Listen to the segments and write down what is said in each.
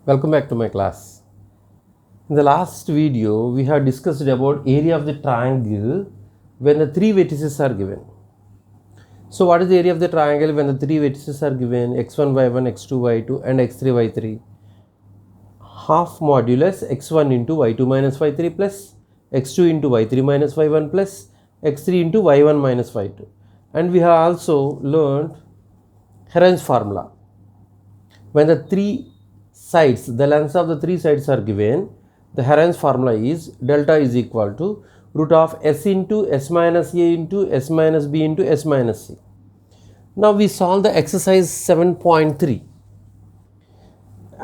Welcome back to my class. In the last video, we have discussed about area of the triangle when the three vertices are given. So what is the area of the triangle when the three vertices are given? x1, y1, x2, y2 and x3, y3. Half modulus x1 into y2 minus y3 plus x2 into y3 minus y1 plus x3 into y1 minus y2. And we have also learned Heron's formula. When the three sides, the lengths of the three sides are given, the Heron's formula is delta is equal to root of s into s minus a into s minus b into s minus c. Now we solve the exercise 7.3.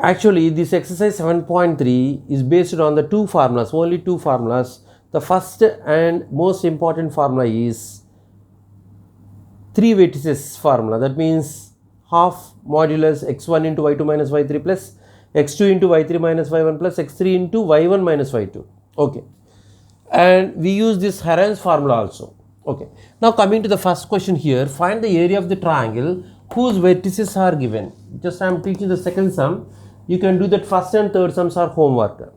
Actually, this exercise 7.3 is based on the two formulas, only two formulas. The first and most important formula is three vertices formula. That means half modulus x1 into y2 minus y3 plus x2 into y3 minus y1 plus x3 into y1 minus y2. Okay. And we use this Heron's formula also. Okay. Now coming to the first question here, find the area of the triangle whose vertices are given. Just I am teaching the second sum. You can do that first and third sums are homework.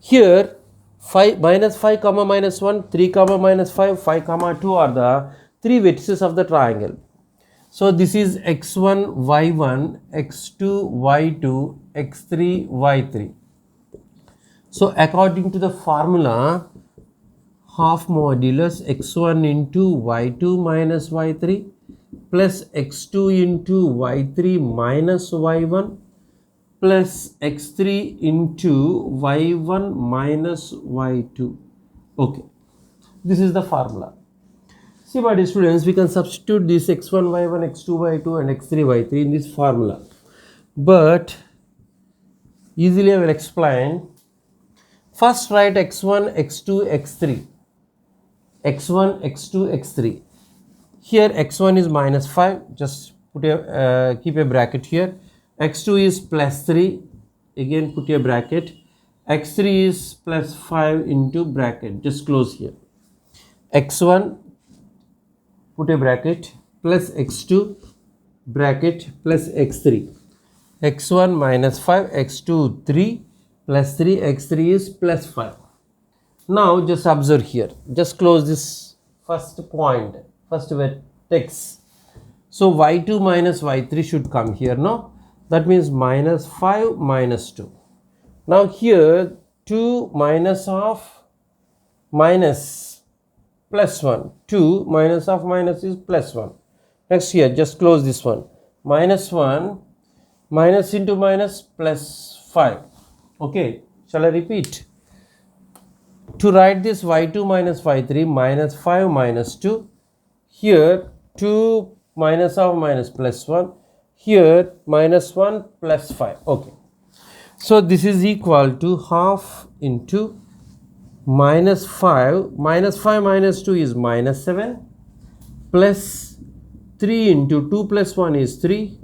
Here 5 minus 5 comma minus 1, 3 comma minus 5, 5 comma 2 are the three vertices of the triangle. So this is x1, y1, x2, y2, x3, y3. So according to the formula, half modulus x1 into y2 minus y3 plus x2 into y3 minus y1 plus x3 into y1 minus y2. Okay, this is the formula. See, my dear students, we can substitute this x1, y1, x2, y2 and x3, y3 in this formula. But easily I will explain. First write x1, x2, x3. x1, x2, x3. Here x1 is minus 5. Just put a keep a bracket here. x2 is plus 3. Again put a bracket. x3 is plus 5 into bracket. Just close here. x1 put a bracket plus x2 bracket plus x3. x1 minus 5, x2 3 plus 3, x3 is plus 5. Now just observe here. Just close this first point, first vertex. So y2 minus y3 should come here, no? That means minus 5 minus 2. Now here 2 minus of minus plus 1. 2 minus of minus is plus 1. Next here, just close this one. Minus 1, minus into minus plus 5. Okay, shall I repeat? To write this y2 minus y3 minus 5 minus 2. Here 2 minus of minus plus 1. Here minus 1 plus 5. Okay. So this is equal to half into minus 5 minus 5 minus 2 is minus 7 plus 3 into 2 plus 1 is 3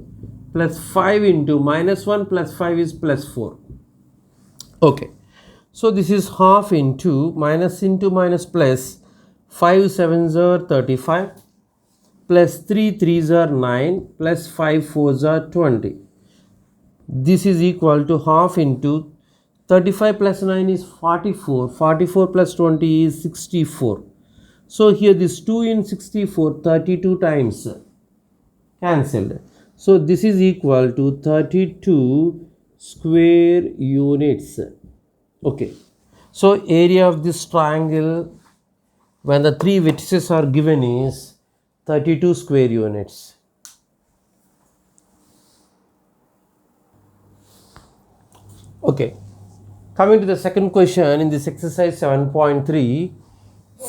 plus 5 into minus 1 plus 5 is plus 4. Okay. So this is half into minus plus 5 7s are 35 plus 3 3s are 9 plus 5 4s are 20. This is equal to half into 35 plus 9 is 44. 44 plus 20 is 64. So here this 2 in 64, 32 times cancelled. So this is equal to 32 square units. Okay. So area of this triangle when the three vertices are given is 32 square units. Okay. Coming to the second question in this exercise 7.3,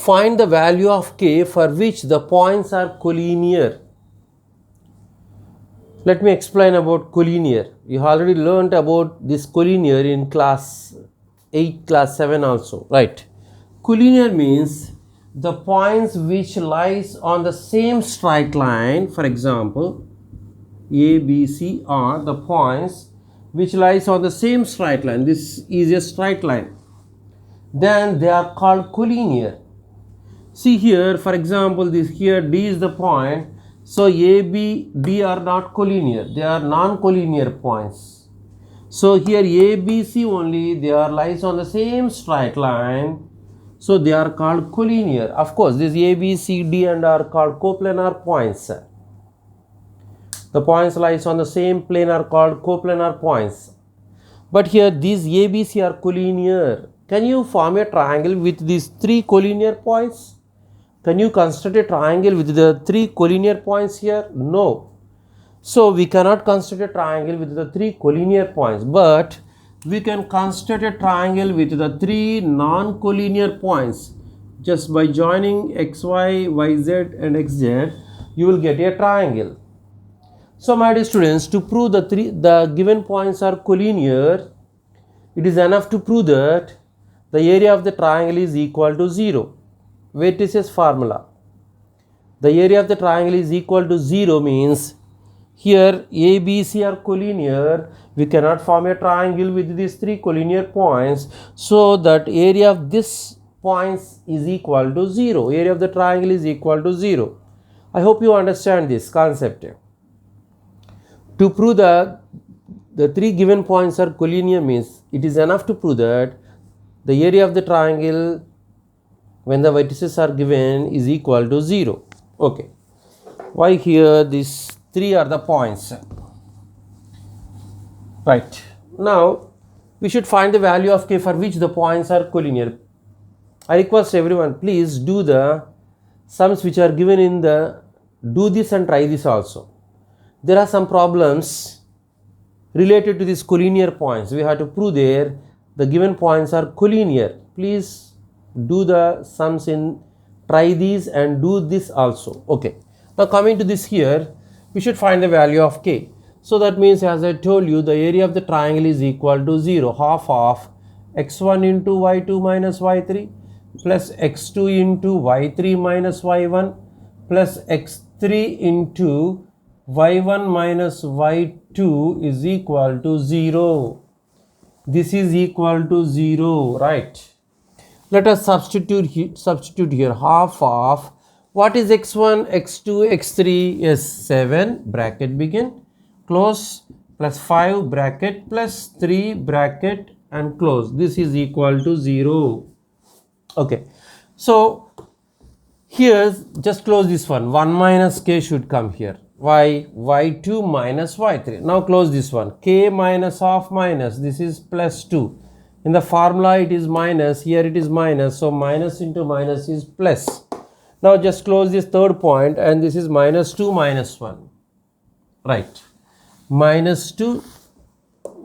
find the value of k for which the points are collinear. Let me explain about collinear. You already learnt about this collinear in class 8, class 7 also, right? Collinear means the points which lies on the same straight line. For example, A, B, C are the points which lies on the same straight line. This is a straight line. Then they are called collinear. See here, for example, this here D is the point. So A, B, D are not collinear. They are non-collinear points. So here ABC only, they are lies on the same straight line. So they are called collinear. Of course, this A, B, C, D and are called coplanar points. The points lies on the same plane are called coplanar points. But here these ABC are collinear. Can you form a triangle with these three collinear points? Can you construct a triangle with the three collinear points here? No. So we cannot construct a triangle with the three collinear points, but we can construct a triangle with the three non-collinear points. Just by joining xy, yz and xz, you will get a triangle. So my dear students, to prove the given points are collinear, it is enough to prove that the area of the triangle is equal to 0. Vertices formula. The area of the triangle is equal to 0 means here A, B, C are collinear. We cannot form a triangle with these three collinear points. So that area of this points is equal to 0. Area of the triangle is equal to 0. I hope you understand this concept. To prove that the three given points are collinear means it is enough to prove that the area of the triangle when the vertices are given is equal to 0. Okay. Why here these three are the points? Right. Now we should find the value of k for which the points are collinear. I request everyone, please do the sums which are given in the, do this and try this also. There are some problems related to these collinear points. We have to prove there the given points are collinear. Please do the sums in, try these and do this also. Okay. Now coming to this here, we should find the value of k. So that means, as I told you, the area of the triangle is equal to 0. Half of x1 into y2 minus y3 plus x2 into y3 minus y1 plus x3 into y1 minus y2 is equal to 0. This is equal to 0, right? Let us substitute here half of, what is x1, x2, x3 is 7, bracket begin, close, plus 5 bracket plus 3 bracket and close. This is equal to 0. Okay. So here just close this one. 1 minus k should come here. y2 minus y3. Now close this one. K minus of minus. This is plus 2. In the formula it is minus. Here it is minus. So minus into minus is plus. Now just close this third point and this is minus 2 minus 1. Right. Minus 2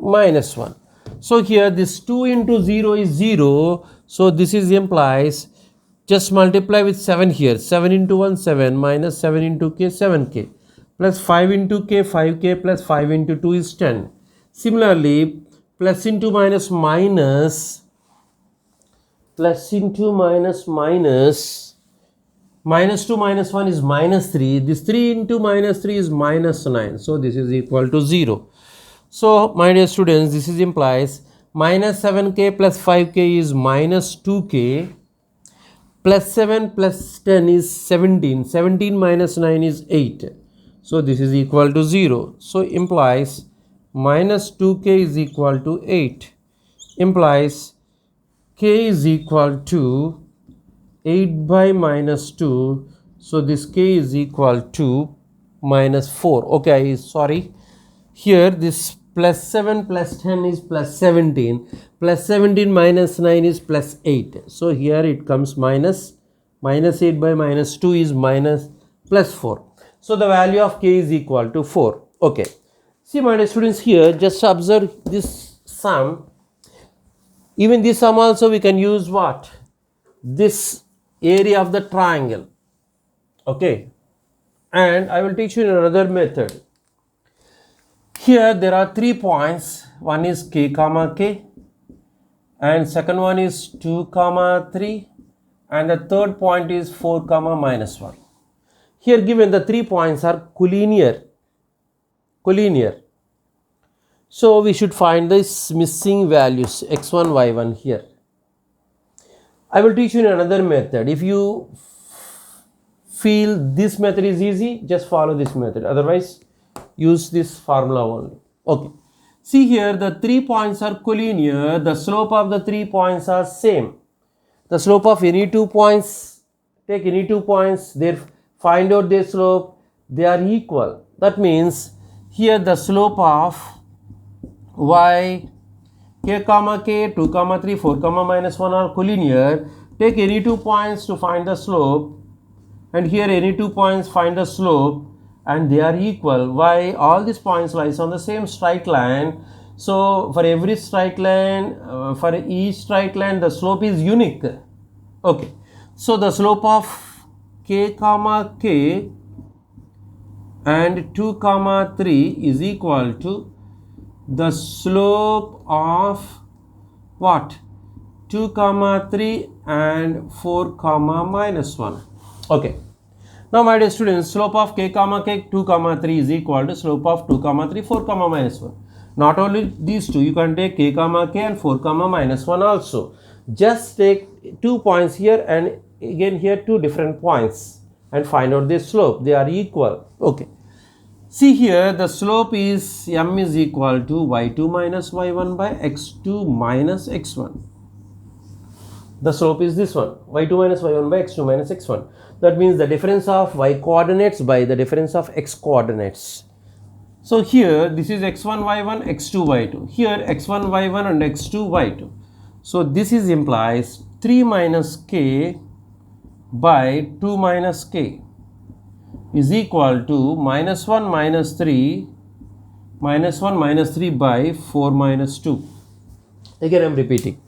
minus 1. So here this 2 into 0 is 0. So this is implies, just multiply with 7 here. 7 into 1 7 minus 7 into k 7k plus 5 into k 5k plus 5 into 2 is 10. Similarly, plus into minus minus, plus into minus minus, minus 2 minus 1 is minus 3. This 3 into minus 3 is minus 9. So this is equal to 0. So my dear students, this is implies minus 7k plus 5k is minus 2k plus 7 plus 10 is 17. 17 minus 9 is 8. So this is equal to 0. So implies minus 2k is equal to 8. Implies k is equal to 8 by minus 2. So this k is equal to minus 4. Okay, sorry. Here this plus 7 plus 10 is plus 17. Plus 17 minus 9 is plus 8. So here it comes minus 8 by minus 2 is minus plus 4. So the value of k is equal to 4. Okay. See my dear students, here just observe this sum. Even this sum also we can use what? This area of the triangle. Okay. And I will teach you another method. Here there are 3 points. One is k comma k and second one is 2 comma 3 and the third point is 4 comma minus 1. Here given the 3 points are collinear. So we should find this missing values x1, y1 here. I will teach you another method. If you feel this method is easy, just follow this method. Otherwise, use this formula only. Okay. See here, the 3 points are collinear. The slope of the 3 points are same. The slope of any 2 points, take any 2 points, find out their slope, they are equal. That means here the slope of y k comma k, 2 comma 3, 4 comma minus 1 are collinear. Take any 2 points to find the slope, and here any 2 points find the slope, and they are equal. Why? All these points lies on the same straight line. So for every straight line, for each straight line, the slope is unique. Okay, so the slope of k comma k and 2 comma 3 is equal to the slope of what? 2 comma 3 and 4 comma minus 1. Okay. Now my dear students, slope of k comma k, 2 comma 3 is equal to slope of 2 comma 3, 4 comma minus 1. Not only these two, you can take k comma k and 4 comma minus 1 also. Just take 2 points here and again here 2 different points and find out their slope. They are equal. Okay. See here, the slope is m is equal to y2 minus y1 by x2 minus x1. The slope is this one, y2 minus y1 by x2 minus x1. That means the difference of y coordinates by the difference of x coordinates. So here, this is x1 y1, x2 y2. Here, x1 y1 and x2 y2. So this is implies 3 minus k by 2 minus k is equal to minus 1 minus 3 minus 1 minus 3 by 4 minus 2. Again I am repeating.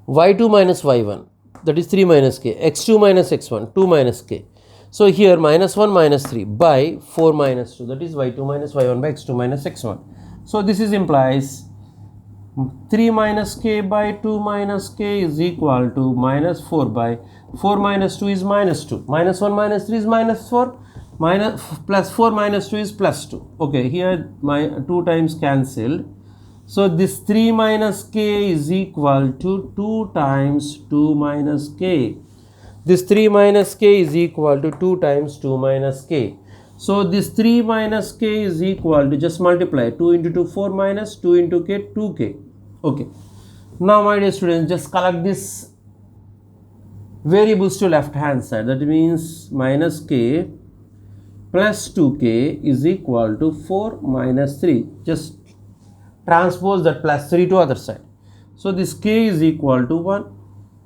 y2 minus y1, that is 3 minus k, x2 minus x1, 2 minus k. So here minus 1 minus 3 by 4 minus 2, that is y2 minus y1 by x2 minus x1. So this is implies 3 minus k by 2 minus k is equal to minus 4 by 4 minus 2 is minus 2. Minus 1 minus 3 is minus 4. Minus plus 4 minus 2 is plus 2. Okay, here my 2 times cancelled. So this 3 minus k is equal to 2 times 2 minus k. This 3 minus k is equal to 2 times 2 minus k. So this 3 minus k is equal to, just multiply 2 into 2, 4 minus 2 into k, 2k. Okay. Now my dear students, just collect this variables to left hand side. That means minus k plus 2k is equal to 4 minus 3. Just transpose that plus 3 to other side. So this k is equal to 1.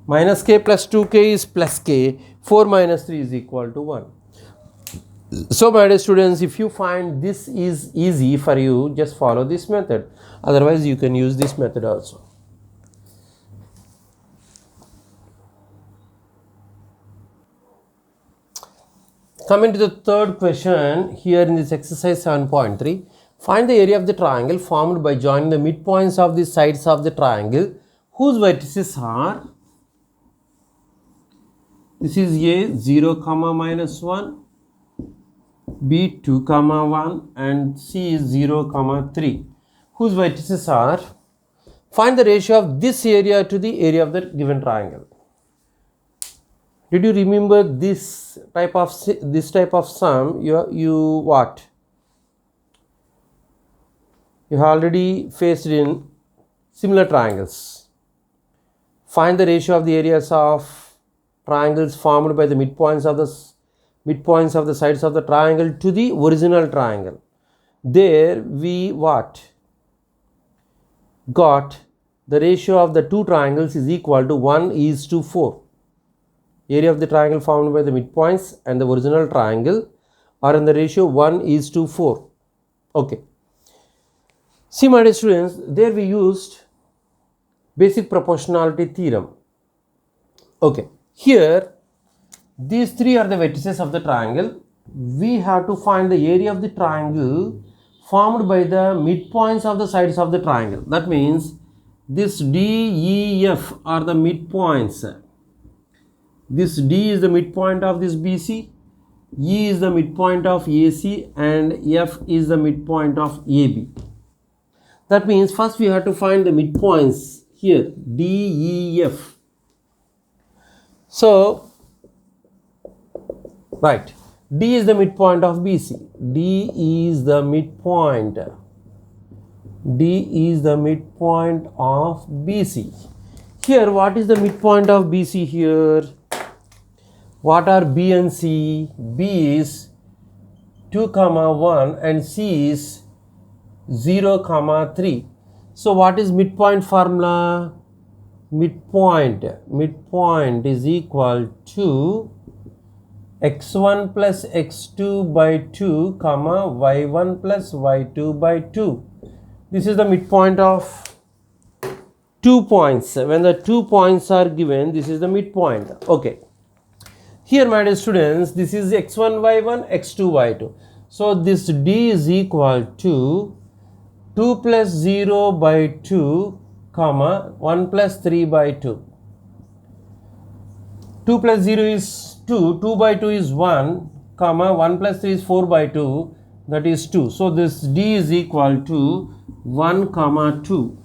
Minus k plus 2k is plus k. 4 minus 3 is equal to 1. So my dear students, if you find this is easy for you, just follow this method. Otherwise you can use this method also. Coming to the third question here in this exercise 7.3, find the area of the triangle formed by joining the midpoints of the sides of the triangle whose vertices are, this is A 0 comma minus 1, B 2 comma 1 and C is 0 comma 3, whose vertices are, find the ratio of this area to the area of the given triangle. Did you remember this type of sum? You what? You have already faced in similar triangles. Find the ratio of the areas of triangles formed by the midpoints of the sides of the triangle to the original triangle. There we what? Got the ratio of the two triangles is equal to 1:4. Area of the triangle formed by the midpoints and the original triangle are in the ratio 1:4. Okay. See my dear students, there we used basic proportionality theorem. Okay. Here, these three are the vertices of the triangle. We have to find the area of the triangle formed by the midpoints of the sides of the triangle. That means this D, E, F are the midpoints. This D is the midpoint of this BC, E is the midpoint of AC and F is the midpoint of AB. That means first we have to find the midpoints here, D, E, F. So, right, D is the midpoint of BC, D is the midpoint D is the midpoint of BC. Here, what is the midpoint of BC here? What are B and C? B is 2, 1 and C is 0, 3. So what is midpoint formula? Midpoint is equal to x1 plus x2 by 2, y1 plus y2 by 2. This is the midpoint of 2 points. When the 2 points are given, this is the midpoint. Okay. Here, my dear students, this is x1, y1, x2, y2. So this D is equal to 2 plus 0 by 2, 1 plus 3 by 2. 2 plus 0 is 2, 2 by 2 is 1, 1 plus 3 is 4 by 2, that is 2. So this D is equal to 1, 2.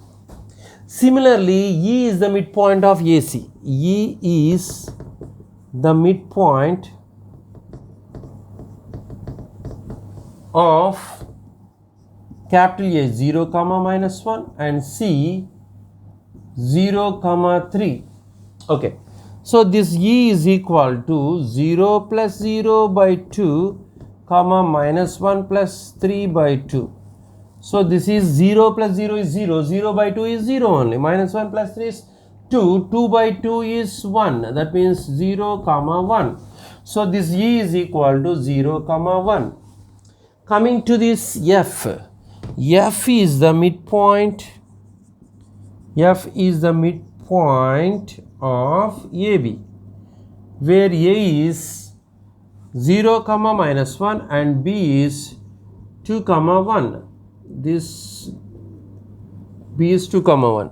Similarly, E is the midpoint of AC. E is the midpoint of capital A 0, minus 1 and C 0, 3. Okay. So this E is equal to 0 plus 0 by 2, minus 1 plus 3 by 2. So this is 0 plus 0 is 0, 0 by 2 is 0 only, minus 1 plus 3 is 2, 2 by 2 is 1, that means 0, 1. So this E is equal to 0, 1. Coming to this F, F is the midpoint, F is the midpoint of AB, where A is 0, minus 1 and B is 2, 1. This B is 2, 1.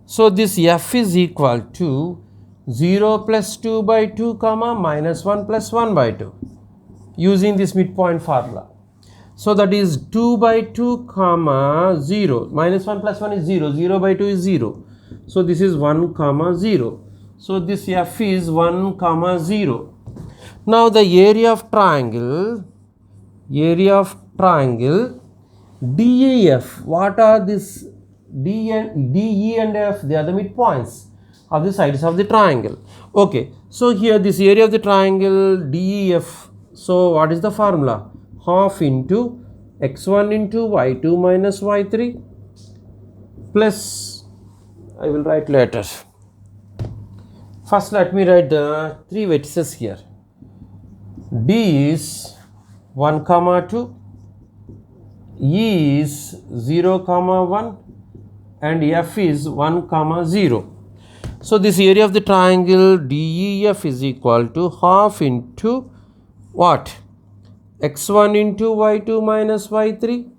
So this F is equal to 0 plus 2 by 2, minus 1 plus 1 by 2, using this midpoint formula. So that is 2 by 2, 0, minus 1 plus 1 is 0, 0 by 2 is 0. So this is 1, 0. So this F is 1, 0. Now the area of triangle DEF, what are this? D, E and F, they are the midpoints of the sides of the triangle. Okay, so here this area of the triangle DEF, so what is the formula? Half into x1 into y2 minus y3 plus, I will write later. First let me write the 3 vertices here. D is 1, 2, E is 0, 1 and F is 1, 0. So this area of the triangle DEF is equal to half into what? x1 into y2 minus y3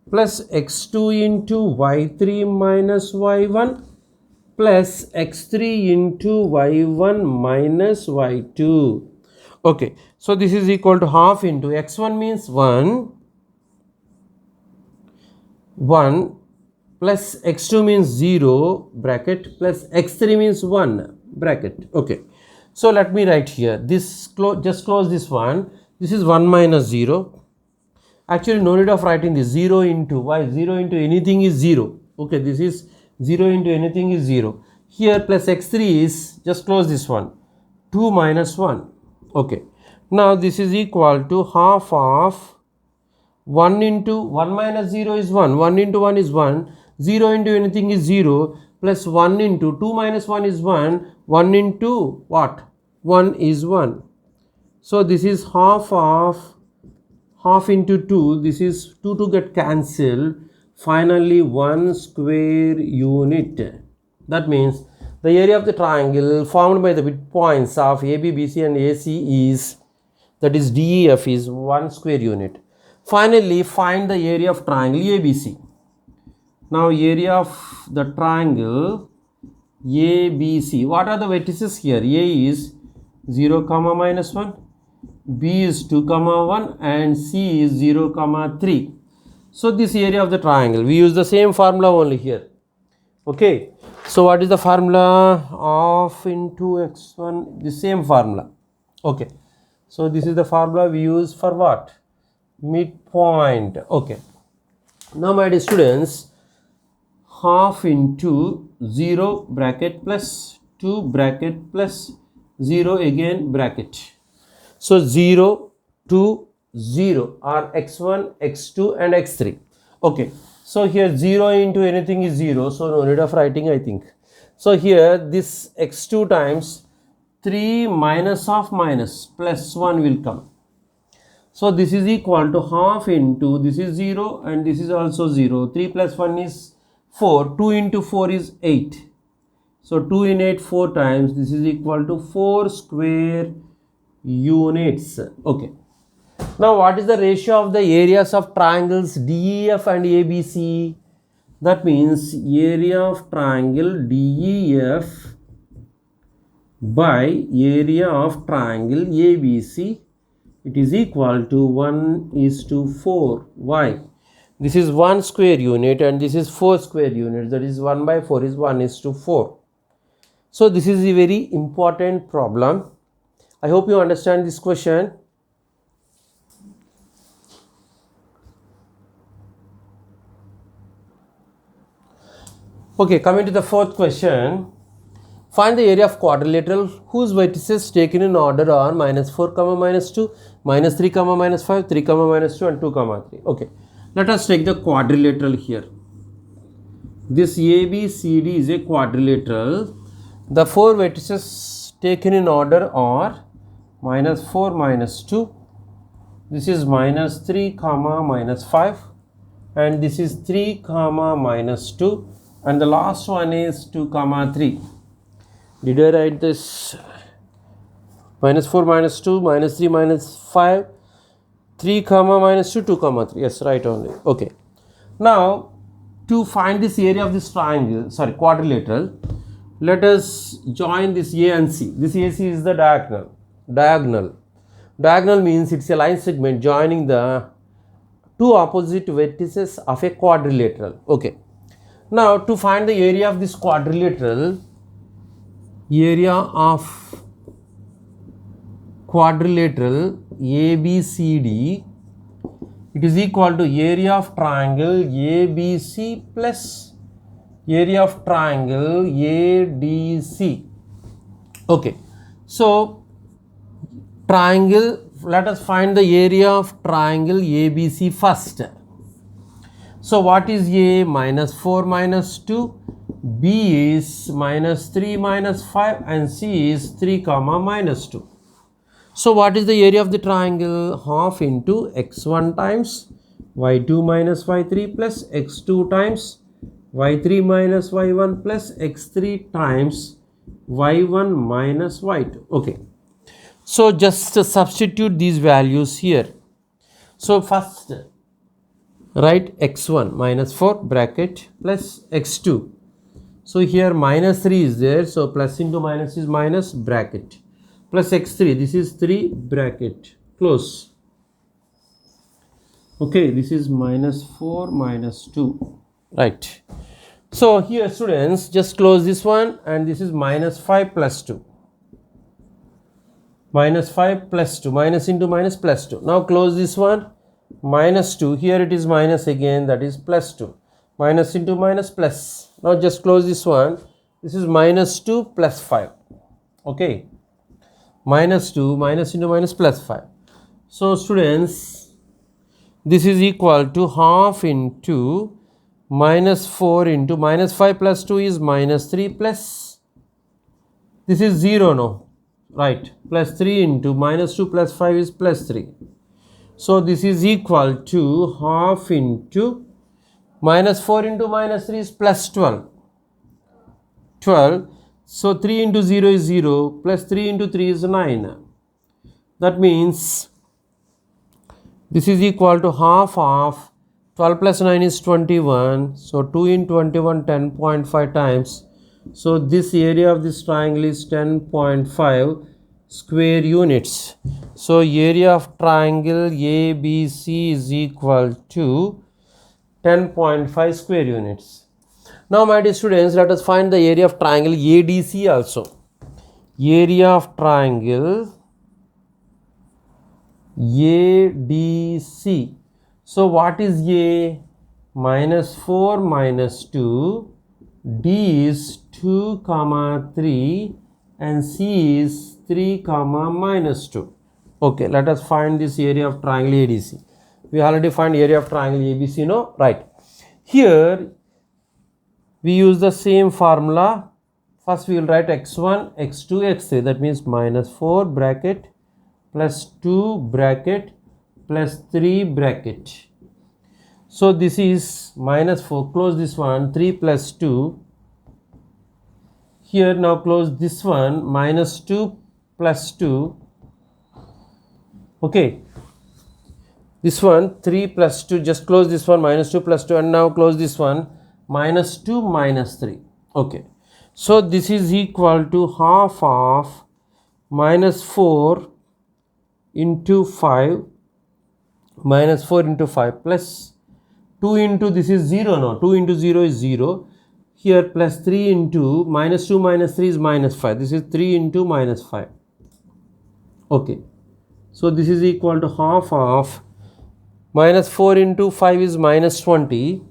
plus x2 into y3 minus y1 plus x3 into y1 minus y2. Okay, so this is equal to half into x1 means 1 plus x2 means 0 bracket plus x3 means 1 bracket. Okay, so let me write here this, just close this one. This is 1 minus 0. Actually no need of writing this. 0 into, why 0 into anything is 0. Okay, this is 0 into anything is 0. Here plus x3 is, just close this one, 2 minus 1. Okay, now this is equal to half of 1 into 1 minus 0 is 1, 1 into 1 is 1, 0 into anything is 0 plus 1 into 2 minus 1 is 1, 1 into what? 1 is 1. So this is half of half into 2, this is 2 to get cancelled, finally 1 square unit. That means the area of the triangle formed by the midpoints of AB, BC and AC is, that is DEF is 1 square unit. Finally find the area of triangle ABC. Now area of the triangle ABC, what are the vertices here? A is 0, minus 1, B is 2, 1 and C is 0, 3. So this area of the triangle, we use the same formula only here. Okay, so what is the formula? Half into x1, the same formula. Okay, so this is the formula we use for what? Midpoint. Okay, now my dear students, half into 0 bracket plus 2 bracket plus 0 again bracket. So 0 to 0 are x1, x2 and x3. Okay, so here 0 into anything is 0, so no need of writing, I think. So here this x2 times 3 minus of minus plus 1 will come. So this is equal to half into, this is 0 and this is also 0. 3 plus 1 is 4. 2 into 4 is 8. So 2 in 8 4 times. This is equal to 4 square units. Okay. Now what is the ratio of the areas of triangles DEF and ABC? That means area of triangle DEF by area of triangle ABC, it is equal to 1:4. Why? This is 1 square unit and this is 4 square units. That is 1 by 4 is 1:4. So this is a very important problem. I hope you understand this question. Okay, coming to the fourth question. Find the area of quadrilateral whose vertices taken in order are -4, -2, -3, -5, 3, -2 and 2, 3. Okay, let us take the quadrilateral here. This ABCD is a quadrilateral. The four vertices taken in order are -4, -2. This is -3, -5 and this is 3, -2 and the last one is 2, 3. Did I write this? -4, -2, -3, -5, 3, -2, 2, 3. Yes, right only. Okay. Now, to find this area of this triangle, sorry, quadrilateral, let us join this A and C. This AC is the diagonal. Diagonal means it's a line segment joining the two opposite vertices of a quadrilateral. Okay. Now, to find the area of this quadrilateral, ABCD, it is equal to area of triangle ABC plus area of triangle ADC. Okay, so triangle, let us find the area of triangle ABC first. So what is A? -4, -2, B is -3, -5 and C is 3, -2. So what is the area of the triangle? Half into x1 times y2 minus y3 plus x2 times y3 minus y1 plus x3 times y1 minus y2. Okay. So just substitute these values here. So first write x1 -4 bracket plus x2. So here -3 is there. So plus into minus is minus bracket. Plus x3, this is 3 bracket close. Okay, this is -4 -2, right? So here students, just close this one and this is -5 plus 2. -5 plus 2, minus into minus plus 2. Now close this one, -2, here it is minus again, that is plus 2. Minus into minus plus. Now just close this one, this is -2 plus 5. Okay. -2 minus into minus plus 5. So students, this is equal to half into -4 into -5 plus 2 is -3 plus, this is 0 now, right, plus 3 into -2 plus 5 is plus 3. So this is equal to half into -4 into -3 is plus 12. So 3 into 0 is 0, plus 3 into 3 is 9. That means this is equal to half of 12 plus 9 is 21. So 2 in 21, 10.5 times. So this area of this triangle is 10.5 square units. So area of triangle ABC is equal to 10.5 square units. Now my dear students, let us find the area of triangle ADC also. Area of triangle ADC. So what is A? minus 4 minus 2, D is 2 comma 3 and C is 3 comma minus 2. Okay, let us find this area of triangle ADC. We already find area of triangle ABC, no? Right. Here we use the same formula. First we will write x1, x2, x3. That means minus 4 bracket plus 2 bracket plus 3 bracket. So this is minus 4, close this one, 3 plus 2. Here now close this one, minus 2 plus 2. Okay. This one, 3 plus 2, just close this one, minus 2 plus 2, and now close this one, minus 2 minus 3. Okay. So this is equal to half of minus 4 into 5, minus 4 into 5 plus 2 into this is 0 now, 2 into 0 is 0. Here plus 3 into minus 2 minus 3 is minus 5. This is 3 into minus 5. Okay. So this is equal to half of minus 4 into 5 is minus 20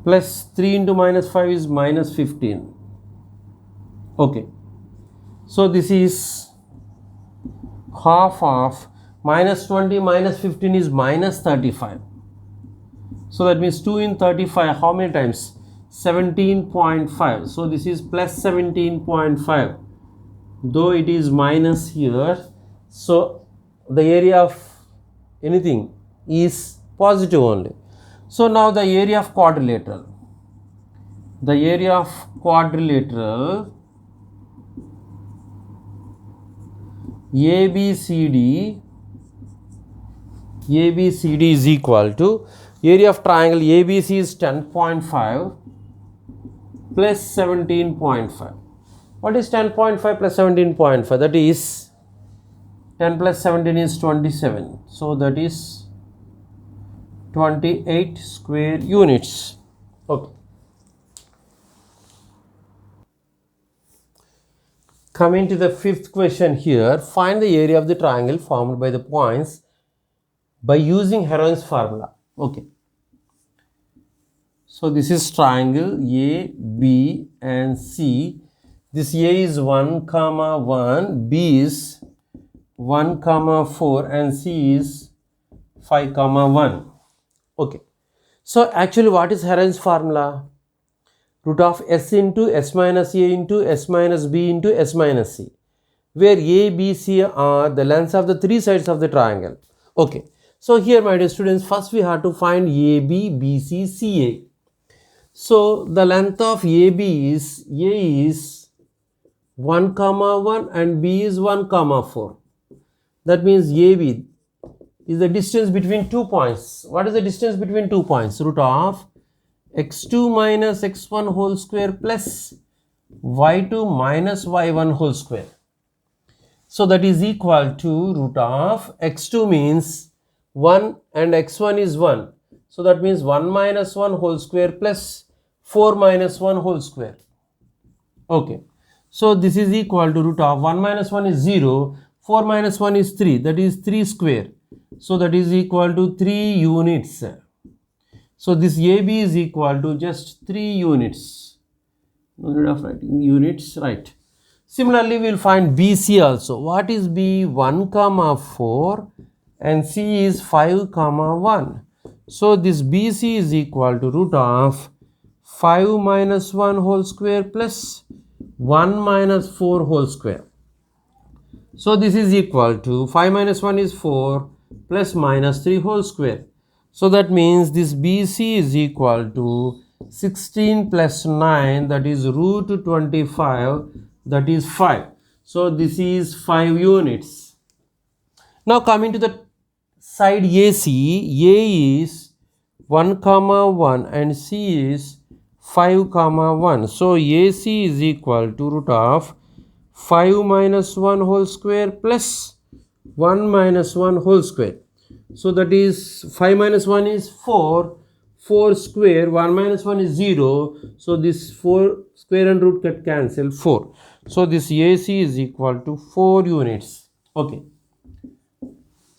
plus 3 into minus 5 is minus 15. Okay. So this is half of minus 20 minus 15 is minus 35. So that means 2 in 35, how many times? 17.5. So this is plus 17.5. Though it is minus here, so the area of anything is positive only. So now the area of quadrilateral. The area of quadrilateral ABCD is equal to area of triangle ABC is 10.5 plus 17.5. What is 10.5 plus 17.5? That is 10 plus 17 is 27. So that is 28 square units. Okay. Coming to the fifth question here, find the area of the triangle formed by the points by using Heron's formula. Okay. So this is triangle A, B and C. This A is 1 comma 1, B is 1 comma 4 and C is 5 comma 1. Okay. So actually what is Heron's formula? Root of S into S minus A into S minus B into S minus C, where A, B, C are the lengths of the three sides of the triangle. Okay. So here my dear students, first we have to find AB, BC, CA. So the length of AB is, A is 1 comma 1 and B is 1 comma 4. That means AB is the distance between 2 points. What is the distance between 2 points? Root of x2 minus x1 whole square plus y2 minus y1 whole square. So that is equal to root of x2 means 1 and x1 is 1. So that means 1 minus 1 whole square plus 4 minus 1 whole square. Okay. So this is equal to root of 1 minus 1 is 0, 4 minus 1 is 3, that is 3 square. So that is equal to 3 units. So this AB is equal to just 3 units. No need of writing units, right. Similarly, we will find BC also. What is B? 1 comma 4 and C is 5 comma 1. So this BC is equal to root of 5 minus 1 whole square plus 1 minus 4 whole square. So this is equal to 5 minus 1 is 4 plus minus 3 whole square. So that means this BC is equal to 16 plus 9, that is root 25, that is 5. So this is 5 units. Now coming to the side AC, A is 1 comma 1 and C is 5 comma 1. So AC is equal to root of 5 minus 1 whole square plus 1 minus 1 whole square. So that is 5 minus 1 is 4, 4 square, 1 minus 1 is 0. So this 4 square and root get cancelled, 4. So this AC is equal to 4 units. Okay.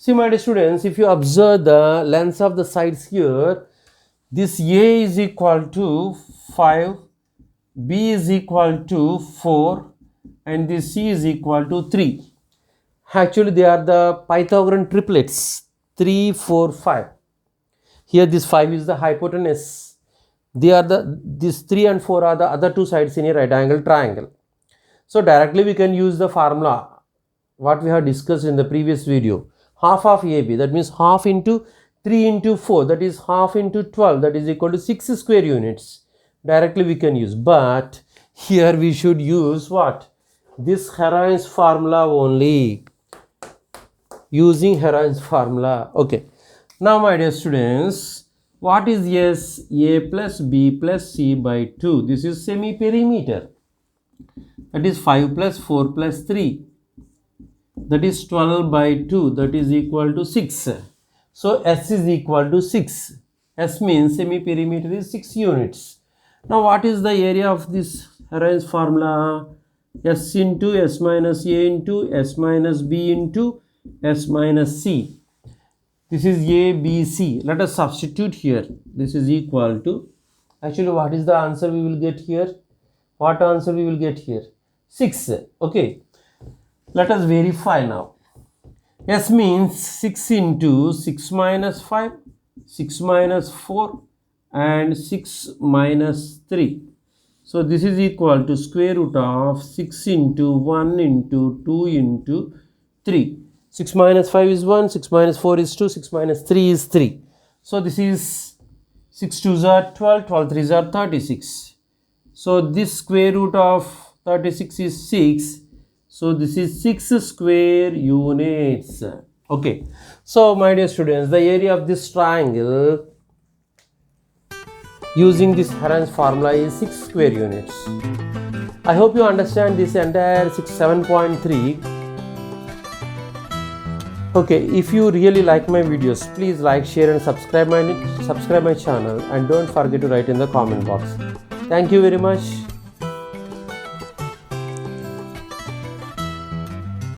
See, my dear students, if you observe the lengths of the sides here, this A is equal to 5, B is equal to 4, and this C is equal to 3. Actually, they are the Pythagorean triplets, 3, 4, 5. Here this 5 is the hypotenuse. These 3 and 4 are the other two sides in a right angle triangle. So directly we can use the formula what we have discussed in the previous video. Half of AB, that means half into 3 into 4, that is half into 12, that is equal to 6 square units. Directly we can use, but here we should use what? This Heron's formula only. Using Heron's formula. Okay. Now my dear students, what is S? A plus B plus C by 2. This is semi-perimeter. That is 5 plus 4 plus 3. That is 12 by 2. That is equal to 6. So S is equal to 6. S means semi-perimeter is 6 units. Now what is the area of this Heron's formula? S into S minus A into S minus B into S minus C. This is A, B, C. Let us substitute here. This is equal to, actually what is the answer we will get here? What answer we will get here? 6. Okay. Let us verify now. S means 6 into 6 minus 5, 6 minus 4 and 6 minus 3. So this is equal to square root of 6 into 1 into 2 into 3. 6 minus 5 is 1, 6 minus 4 is 2, 6 minus 3 is 3. So this is 6 2s are 12, 12 3s are 36. So this square root of 36 is 6. So this is 6 square units. Okay. So my dear students, the area of this triangle using this Heron's formula is 6 square units. I hope you understand this entire 7.3. Okay, if you really like my videos, please like, share and subscribe my channel, and don't forget to write in the comment box. Thank you very much.